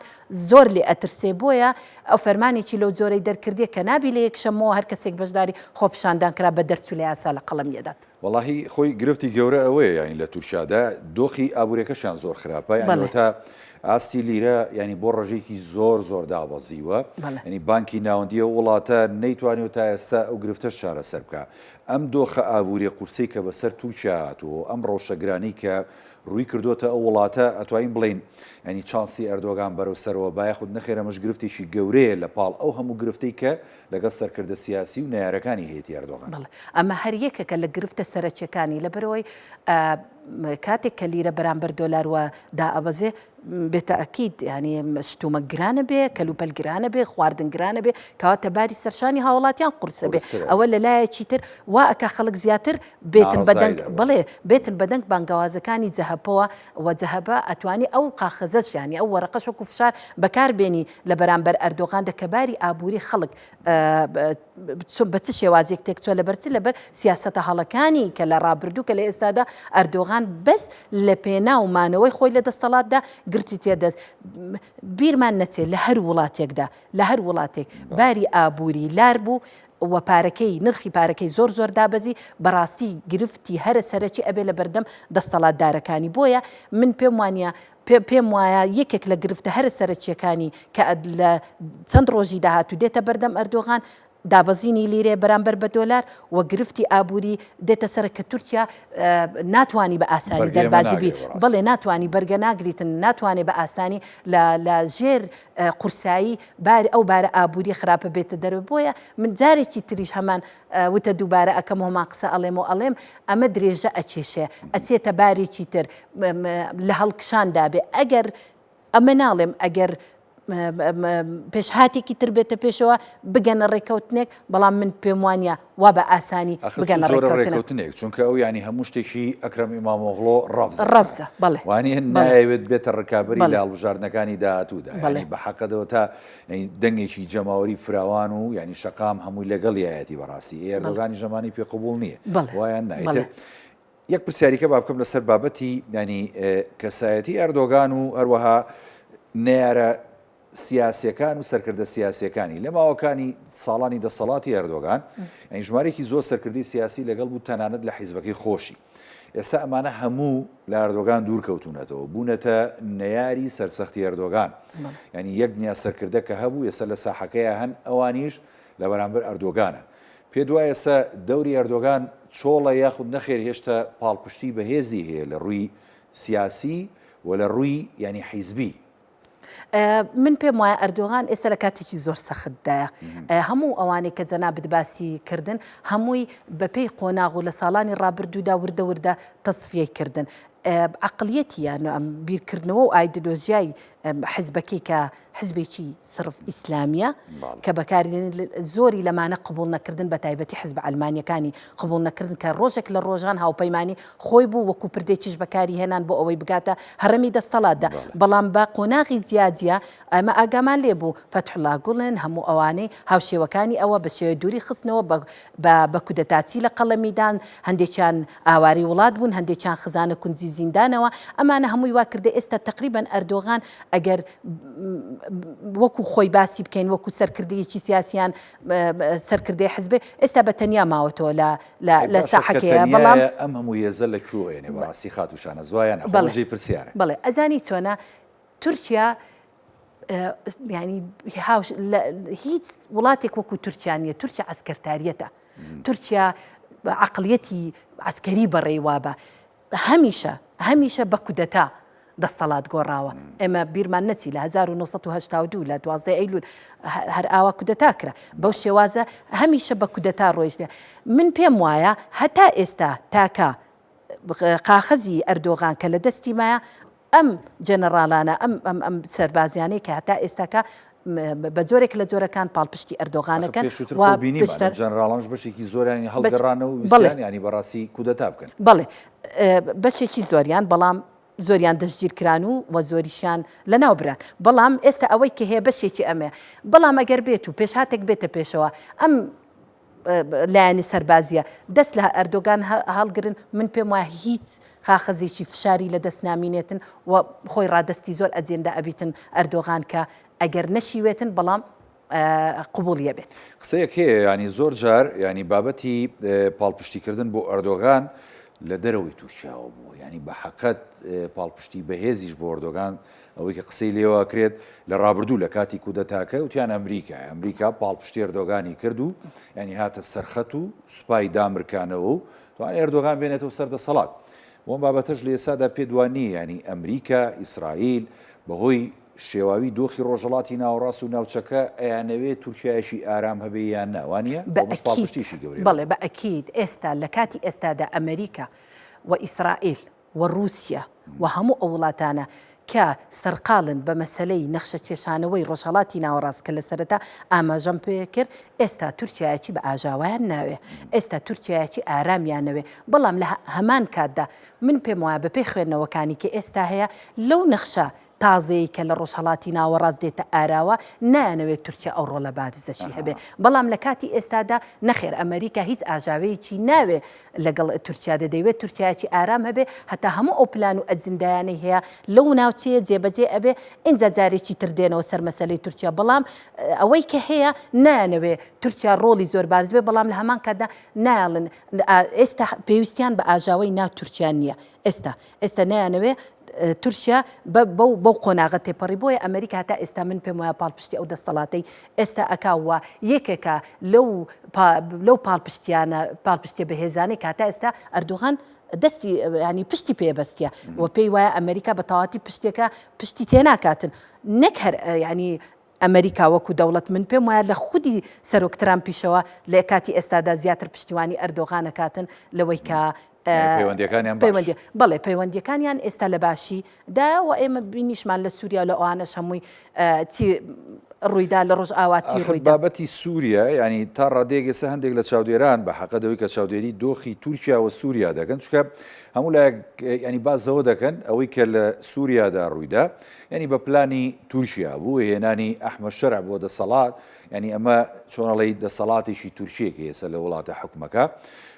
زۆر لێ ئەترسێ بۆیە ئەو فەرمانێکی لەو جۆرەی دەرکردێ کە نابی لە یەکشەمەوە هەر کەسێک بەشداری خۆپیشاندان کرا بە دەرچوو لە یاسا لە قەڵەم یەدات
وەڵاهی خۆی گرفتی گەورە ئەوەیە یانی لە تورکیادا دۆخی ئابوورەکەشیان زۆر خراپە یانی تا ئاستی لیرە ینی بۆ ڕژێکی زۆر دابەزیوە ینی بانکی ناوەندیە وڵاتە نەیتوانێت تا ئێستا ئەو گرفتەش چارەسەر بکە ئەم دۆخە ئابووری قورسەی کە بەسەر تورکیا هاتووە ئەم ڕەوشەگرانی کە ڕووی کردوتە ئەو وڵاتە ئەتوانین بڵین ینی چانسی ئەردۆغان بەرەو سەرەوە بایەخود نەخێرەمەش گرفتێکی گەورەیە لە پاڵ ئەو هەموو گرفتەی کە لەگەڵ سەرکردە سیاسی و نەیارەکانی هەیەتی ئەردۆغان
ئەمە هەر یەکێکە لە گرفتە سەرەکیەکانی لەبەرەوەی کاتێک کە لیرە بەرامبەر دۆلار وە دائەبەزێ بێتەئەکید ینی شتومە گرانە بێ کەلوپەل گرانە بێ خواردن گرانە بێ کەواتە باری سەرشانی هاوڵاتیان قورسە بێ ئەوە لە لایەکی تر وا ئەکا خەڵک زیاتر بێتن بەدەنگ بڵێ بێتن بەدەنگ بانگەوازەکانی جەهەپەوە و جەهەپە ئەتوانی ئەو قاخەزەش ینی ئەو وەرەقەش وەکو فشار بەکاربێنی لە بەرامبەر ئەردۆغان دەکەباری ئابووری خەڵک بە چ شێوازێک تێکچوە لەبەرچ لەبەر سیاسەتە هەڵەکانی کە لە ڕابردوو کە لە ئێستادا ئەردۆغان بەس لە پێناومانەوەی خۆی لە دەستەڵاتدا گرتی تێدەست بیرمان نەچێت لە هەر وڵاتێکدا لە هەر وڵاتێک باری ئابووری لار بوو و پارەکەی نرخی پارەکەی زۆر دابەزی بەڕاستی گرفتی هەرە سەرەکی ئەبێ لە بەردەم دەستەڵاتدارەکانی بۆیە من پێم وایە یەکێک لە گرفتە هەرە سەرەکیەکانی کە لە چەند ڕۆژی داهاتوو دێتە بەردەم ئەردۆغان دابەزینی لیرێ بەرامبەر بە دۆلار و گرفتی ئابووری دێتە سەر کە تورکیا ناتوانانی بە ئاسانی دەربازی بی بڵێ ناتوانانی بەرگە ناگریتن ناتوانێت بە ئاسانی لە ژێر قورسایی ئەو بارە ئابووری خراپە بێتە دەرەوە بۆیە من جارێکی تریش هەمان وتە دووبارە ئەەکەم هەما قسە ئەڵێم و ئەڵێم ئەمە درێژە ئەچێشێ ئەچێتە بارێکی تر لە هەڵکشاندا بێ ئەگەر ئەمە ناڵێم ئەگەر پێشهاتێکی تر بێتە پێشەوە بگەنە ڕێکەوتنێک بەڵام من پێم وانە وا بە ئاسانی بگەنە
ڕێکەوتنێک چونکە ئەو ینی هەموو شتێکی ئەکرەم ئیمامۆغڵۆ
ڕەفزە بەڵێ
وانی نایەوێت بێتە ڕکابی لە هەڵبژاردنەکانی داهاتوودا بە حەقەدەوە تا دەنگێکی جەماوەری فراوان و ینی شەقام هەمووی لەگەڵ یایەتی بەڕاستی ئێرۆگانی ژەمانی پێقبول نییە وایان نایێت یەک پرسیاریکە با بکەم لەسەر بابەتی ینی کەسایەتی ئەردۆگان و هەروەها نێرە سیاسیەکان و سەرکردە سیاسیەکانی لە ماوەکانی ساڵانی دەسەڵاتی ئەردۆگان ئەین ژمارێکی زۆر سەرکردی سیاسی لەگەڵ بوو تەنانەت لە حیزبەکەی خۆشی ئێستا ئەمانە هەموو لە ئەردۆگان دوورکەوتونەتەوە بوونەتە نەیاری سەرسەختی ئەردۆگان ینی یەک نیا سەرکردە کە هەبوو ئێستا لە ساحەکەیە هەن ئەوانیش لە بەرامبەر ئەردۆگانە پێ دوای ئێستا دەوری ئەردۆگان چۆڵە یاخود نەخێر هێشتا پاڵپشتی بەهێزی هەیە لە ڕووی سیاسی و لە ڕووی ینی حیزبی
من پێم وایە ئەردۆغان ئێستا لە کاتێکی زۆر سەختدایە هەموو ئەوانەی کە جەنابەت باسی کردن هەمووی بەپێی قۆناغ و لە ساڵانی ڕابردوودا وردە وردە تەصفیەی کردن عقلیەتیان بیرکردنەوە و ئایدۆلۆژیای حزبەکەی کە حزبێکی سرف ئیسلامیە کە بەکاردێن زۆری لەمانە قبول نەکردن بە تایبەتی حزب ئەلمانیەکانی قبول نەکردن کە ڕۆژێک لە ڕۆژان هاوپەیمانی خۆی بوو وەکو پردێکیش بەکاری هێنان بۆ ئەوەی بگاتە هەرەمی دەستەڵاتدا بەڵام بە قۆناغی جیاجیا ئەمە ئاگامان لێ بوو فەتحوڵا گوڵن هەموو ئەوانەی هاوشێوەکانی ئەوە بە شێوە دووری خستنەوە بە کودەتاچی لە قەڵەمیدان هەندێکیان ئاواری وڵات بوون هەندێکیان خزانە کونجی زیندانەوە ئەمانە هەمووی وا کردێ ئێستا تقریبان ئەردۆغان ئەگەر وەکو خۆی باسی بکەین وەکو سەرکردەیەکی سیاسیان سەرکردەی حزبێ ئێستا بە تەنیا ماوەتەوە لە ساحەکەیە بەڵام
ئەم هەموو هێزە لەکوێنێ بەڕاستی خاتوشانە زوایان ئەخۆژەی پرسیارە
بەڵێ ئەزانی چۆنە تورکیا ینی هیچ وڵاتێک وەکو تورکیانیە تورکیا عسکەرتاریەتە تورکیا عقلیەتی عسکەری بەڕێوا بە هەمیشە بە کودەتا دەستەڵات گۆڕاوە ئێمە بیرمان نەچی لە 1982 لە 12 ئەیلول هەر ئاوا کودەتا کرا بەو شێوازە هەمیشە بە کودەتا ڕۆیشتە من پێم وایە هەتا ئێستا تاکە قاخەزی ئەردۆغان کە لە دەستی مایە ئەم جەنەڕاڵانە ئەم سەربازیانەی کە هەتا ئێستاکە بە جۆرێک لە جۆرەکان پاڵپشتی ئەردۆغانەکەن
جەنەڕاڵانش بەشێکی زۆریانی هەڵگەڕانە و ویستیان ینی بەڕاستی کودەتا بکەن
بەڵێ بەشێکی زۆریان بەڵام زۆریان دەستگیرکران و زۆریشیان لەناو بران بەڵام ئێستا ئەوەی کە هەیە بەشێکی ئەمێ بەڵام ئەگەر بێت و پێشهاتێک بێتە پێشەوە ئەم لایەنی سەربازیە دەست لە ئەردۆگان هەڵگرن من پێم وایە هیچ خاخەزێکی فشاری لە دەست نامینێتن و خۆی ڕادستی زۆر ئەجێندا ئەبیتن ئەردۆغان کە ئەگەر نەشیوێتن بەڵام قبولیە بێت
قسەیەک هەیە ینی زۆر جار ینی بابەتی پاڵپشتیکردن بۆ ئەردۆغان لە دەرەوەی تورکیاوە بوو ینی بە حەقەت پاڵپشتی بەهێزیش بۆ ئەردۆغان ئەوەی کە قسەی لێوە کرێت لە ڕابردوو لە کاتی کودەتاکە وتیان ئەمریکا پاڵپشتی ئەردۆغانی کرد و ینی هاتە سەرخەت و سوپای دامرکانەوە و توانێت ئەردۆغان بێنێتەوە سەردەسەڵات وەم بابەتەش لە ئێسادا پێ دوانی ینی ئەمریکا ئیسرائیل بەهۆی شێواوی دۆخی ڕۆژهڵاتی ناوەڕاست و ناوچەکە ئەیانەوێت تورکیایشی ئارام هەبێ یان ناوانە
بەڵێ بە ئەکید ئێستا لە کاتی ئێستادا ئەمریکا و ئیسرائیل و رووسیا و هەموو ئەو وڵاتانە کە سەرقاڵن بە مەسلەی نەخشە کێشانەوەی ڕۆژهەڵاتی ناوەڕاست کە لە سەرەتا ئاماژەم پێ کرد ئێستا تورکیایەکی بە ئاژاوایان ناوێ ئێستا تورکیایەکی ئارامیانەوێ بەڵام لە هەمان کاتدا من پێم وایە بەپێی خوێندنەوەکانی کە ئێستا هەیە لەو نەخشە تازەی کە لە ڕۆژهەڵاتی ناوەڕاست دێتە ئاراوە نایەنەوێت تورکیا ئەو ڕۆڵە بارزەشی هەبێ بەڵام لە کاتی ئێستادا نەخێر ئەمریکا هیچ ئاژاوەیەکی ناوێ لەگەڵ تورکیا دەدەوێت تورکیاکی ئارام هەبێ هەتا هەموو ئەو پلان و ئەجندایانەی هەیە لەو ناوچەیە جێبەجێ ئەبێ ئینجا جارێکی تر دێنەوە سەر مەسەلەی تورکیا بەڵام ئەوەی کە هەیە نایەنەوێ تورکیا ڕۆڵی زۆر باز بێ بەڵام لە هەمان کاتدا نایڵن ئێستا پێویستیان بە ئاژاوەی ناو تورکیان نییە ئێستا نایەنەوێ تورکیا بەو قۆناغە تێپەڕی بۆیە ئەمریکا هەتا ئێستا من پێم وایە پاڵپشتی ئەو دەسەڵاتی ئێستا ئەکاوە یەکێکە لەو پاڵپشتێ بەهێزانەی کاتا ئێستا ئەردوغان دەستی ینی پشتی پێبەستە و پێی وایە ئەمریکا بە تەواتی پشتێکە پشتی تێناکاتن نەک هەر ینی ئەمریکا وەکو دەوڵەت من پێم وایە لە خودی سەرۆک ترامپیشەوە لە کاتی ئێستادا زیاتر پشتیوانی ئەردۆغانەکاتن لەوەی کە
پەیوەندیەکانیان
بەڵێ پەیوەندیەکانیان ئێستا لە باشی داوە ئێمە بینیشمان لە سووریا لە ئەوانەش هەمووی ڕوویدا لە ڕۆژ ئاواتی ڕوویدا
بابەتی سووریا ینی تا ڕادێک ئێستا هەندێک لە چاودێران بە حەقەدەوەی کە چاودێری دۆخی تورکیا و سووریا دەکەن چکە هەموو لایەک ینی بازەوە دەکەن ئەوەی کە لە سووریادا ڕوویدا ینی بە پلانی تورکیا بوو هێنانی ئەحمەد شەرع بۆ دەسەڵات ینی ئەمە چۆنەڵی دەسەڵاتێکی تورکیەکە ئێستا لە وڵاتە حکومەکە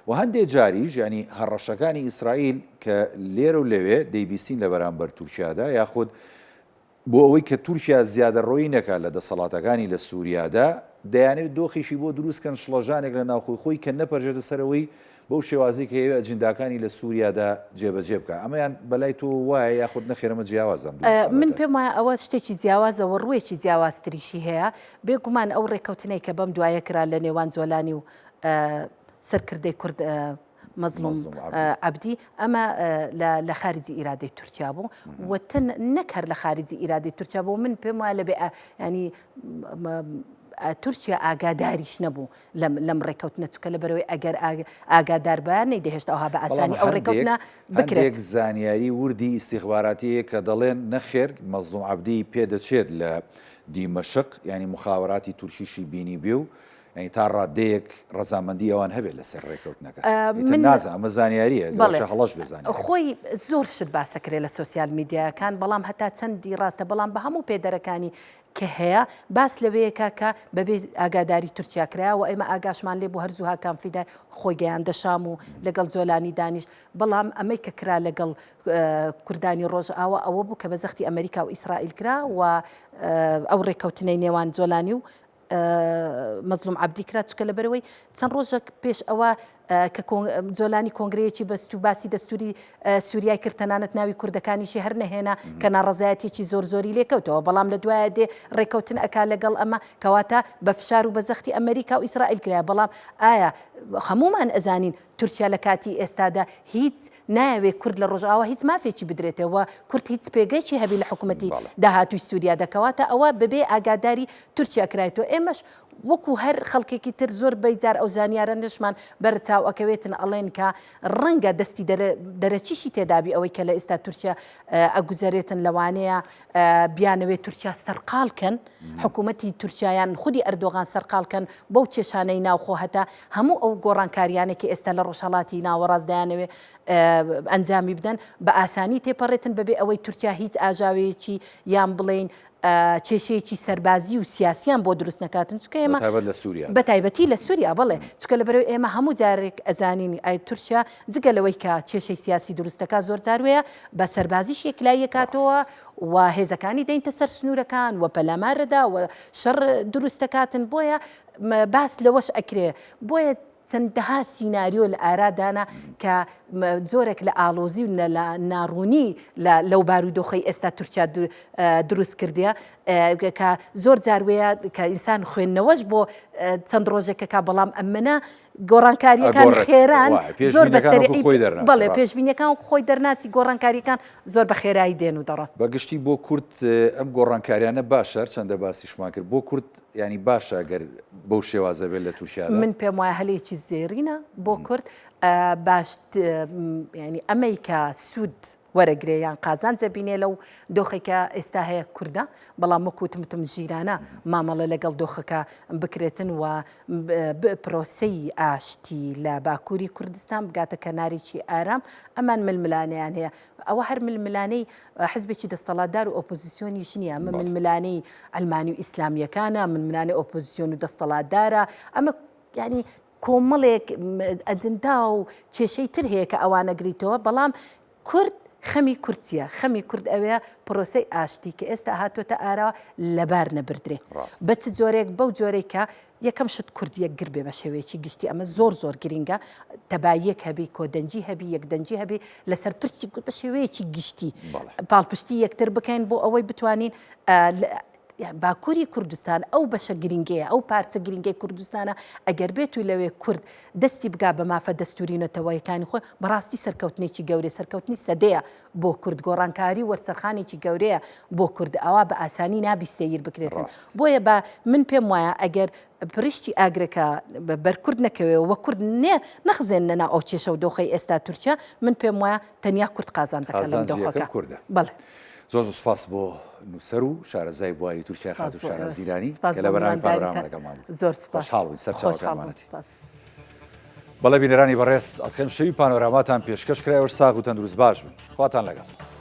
و هەندێک جاریش ینی هەڕەشەکانی ئیسرائیل کە لێرە و لەوێ دەیبیستین لە بەرامبەر تورکیادا یاخود بۆ ئەوەی کە تورکیا زیادە ڕۆی نەکات لە دەسەڵاتەکانی لە سووریادا دەیانێت دۆخیشی بۆ دروستکەن شڵەژانێک لە ناوخۆی خۆی کە نەپەرژێتە سەرەوەی بەو شێوازی کە ئێوە ئەجنداکانی لە سووریادا جێبەجێ بکە ئەمەیان بەلای تۆ وایە یاخود نەخێرەمە جیاوازم
من پێم وایە ئەوە شتێکی جیاوازەوە ڕوویەکی جیاوازتریشی هەیە بێگومان ئەو ڕێکەوتنەی کە بەم دوایە کرا لە نێوان جۆلانی و سەرکردەی کورد مەزلوم عەبدی ئەمە لە خارجی ئیرادەی تورکیا بوو وتن نەکەر لە خارجی ئیرادەی تورکیا بوو من پێم وایە لەبێ ینی تورکیا ئاگاداریش نەبوو لەم ڕێکەوتنە چکە لە بەرەوەی ئەگەر ئاگادار بەیان نەیدەهێشت ئەوها بە ئاسانی ئەو ڕێکەوتنە بکرێت
زانیاری وردی ئیستیخباراتیە کە دەڵێن نەخێر مەزلوم عەبدی پێدەچێت لە دیمەشق ینی مخابراتی تورکیشی بینی بێ و ینی تا ڕادەیەک ڕەزامەندی ئەوان هەبێت لەسەر ڕێکەوتنەکە نازە ئەمە زانیاریە هەڵەش بزانێت
خۆی زۆر شت باسەکرێت لە سوسیال میدیاکان بەڵام هەتا چەندی ڕاستە بەڵام بە هەموو پێدەرەکانی کە هەیە باس لەوەیەکە کە بەبێ ئاگاداری تورکیا کرا و ئێمە ئاگاشمان لێ بۆ هەرزوو هاکانفیدا خۆی گەیاندە شام و لەگەڵ جۆلانی دانیشت بەڵام ئەمەی کە کرا لەگەڵ کوردانی ڕۆژئاوا ئەوە بوو کە بەزەختی ئەمریکا و ئیسرائیل کرا و ئەو ڕێکەوتنەی نێوان جۆلانی و مەزلوم عەبدی کرا چکە لە بەرەوەی چەند ڕۆژێک پێش ئەوە کە جۆلانی کۆنگرەیەکی بەست و باسی دەستوری سووریای کرد تەنانەت ناوی کوردەکانیشی هەر نەهێنا کە ناڕەزایەتێکی زۆر زۆری لێکەوتەوە بەڵام لە دوایە دێ ڕێکەوتن ئەکا لەگەڵ ئەمە کەواتە بە فشار و بەزەختی ئەمریکا و ئیسرائیل کرایە بەڵام ئایا هەمومان ئەزانین تورکیا لە کاتی ئێستادا هیچ ناوێت کورد لە ڕۆژئاوا هیچ مافێکی بدرێتەوە کورد هیچ پێگەیکی هەبی لە حکوومەتی داهاتووی سووریا دەکەواتە ئەوە بەبێ ئاگاداری تورکیا کرایەوە ئێمەش وەکو هەر خەڵکێکی تر زۆر بەیجار ئەو زانیارە نشمان بەرچاو ئەکەوێتن ئەڵێن کە ڕەنگە دەستی دەرەچیشی تێدابی ئەوەی کە لە ئێستا تورکیا ئەگوزارێتن لەوانەیە بیانەوێت تورکیا سەرقالکەن حکوومەتی تورکیایان خودی ئەردۆغان سەرقالکەن بەو کێشانەی ناوخۆ هەتا هەموو ئەو گۆڕانکاریانێکی ئێستا لە ڕۆژهەڵاتی ناوەڕاستدایانەوێ ئەنجامی بدەن بە ئاسانی تێپەڕێتن بەبێ ئەوەی تورکیا هیچ ئاژاوەیەکی یان بڵێن کێشەیەکی سەربازی و سیاسیان بۆ دروست نەکاتن چکە ئێمە بەتایبەتی لە سووریا بڵێ چکە لە بەرەوەی ئێمە هەموو جارێک ئەزانین ئای تورکیا جگە لەوەی کە کێشەی سیاسی دروستەکە زۆر جاروەیە بە سەربازیش یەکلای یەکاتەوە و هێزەکانی دەینتە سەر سنوورەکان و پەلامارەدا و شەڕ دروستەکاتن بۆیە باس لەوەش ئەکرێ بۆیە چەندەها سیناریۆ لە ئارادانا کە زۆرێک لە ئالۆزی و ناڕوونی لەو بارودۆخەی ئێستا تورکیا دروست کردیە کە زۆر جاروەیە کە ئینسان خوێندنەوەش بۆ چەند ڕۆژێکەکە بەڵام ئەمنە گۆڕانکاریەکان خێران زۆر بەسەری بەڵێ پێشبینیەکان خۆی دەرناسی گۆڕانکاریەکان زۆر بە خێرایی دێن و دەڕۆن
بەگشتی بۆ کورد ئەم گۆڕانکاریانە باشە چەندە باسیشمان کرد بۆ کورد ینی باشە گەر بەو شێوازە بێت لە تووشیادا
من پێم وایە هەلەیەکی زێرینە بۆ کورد باش ینی ئەمریکا سوود وەرەگرێ یان قازان زەبینێ لەو دۆخێکە ئێستا هەیە کووردە بەڵام وەکوتمتم ژیرانە مامەڵە لەگەڵ دۆخەکە بکرێتن و پرۆسەی ئاشتی لە باکووری کوردستان بگاتە کەنارێکی ئارام ئەمان ململانەیان هەیە ئەوە هەر ململانەی حزبێکی دەسەڵاتدار و ئۆپۆزیسیۆنیش نییە ئەمە ململانەی ئەلمانی و ئیسلامیەکانە ململانەی ئۆپۆزیسیۆن و دەسەڵاتدارە ئەمە ینی کۆمەڵێک ئەجندا و کێشەی تر هەیە کە ئەوانە گریتەوە بەڵام کورد خەمی کورتیە خەمی کورد ئەوەیە پرۆسی ئاشتی کە ئێستا هاتوۆتە ئارا لەبار نەبردرێ بە چ جۆرێک بەو جۆرێکە یەکەم شت کوردیەک گر بێ بە شێوەیەکی گشتی ئەمە زۆر گرینگە تەبایەک هەبی کۆدەنجی هەبی یەکدەنجی هەبی لەسەر پرسی بە شێوەیەکی گشتی پاڵپشتی یەکتر بکەین بۆ ئەوەی بتوانین باکووری کوردستان ئەو بەشە گرنگەیە ئەو پارچە گرنگی کوردستانە ئەگەر بێت و لەوێ کورد دەستی بگا بە مافە دەستورینەتەوەیەکانی خۆی بەڕاستی سەرکەوتنێکی گەورەی سەرکەوتنی سەدەیە بۆ کورد گۆڕانکاری وەرچەرخانێکی گەورەیە بۆ کورد ئەوە بە ئاسانی نابی سەیر بکرێتن بۆیە بە من پێم وایە ئەگەر پرشتی ئاگرەکە بەرکورد نەکەوێ وە کورد نەخزێن لەنا ئەو کێشە و دۆخی ئێستا تورکیا من پێم وایە تەنیا کورد قازانجەکە لەم دۆخەکە
بەڵێ زۆر سوپاس بۆ نووسەر و شارەزای بواری تورکیا خات و شارە زیرانی کە لە بەرنامی پانۆراما لەگەڵمان بوو.
زۆر سوپاس
خۆشحاڵ سەرچاوەکانمانەتی. بەڵێ بینەرانی بەڕێز ئەڵخێم شەوی پانۆراماتان پێشکەش کرایەوە ساغ و تەندروست باش بن خواتان لەگەڵ.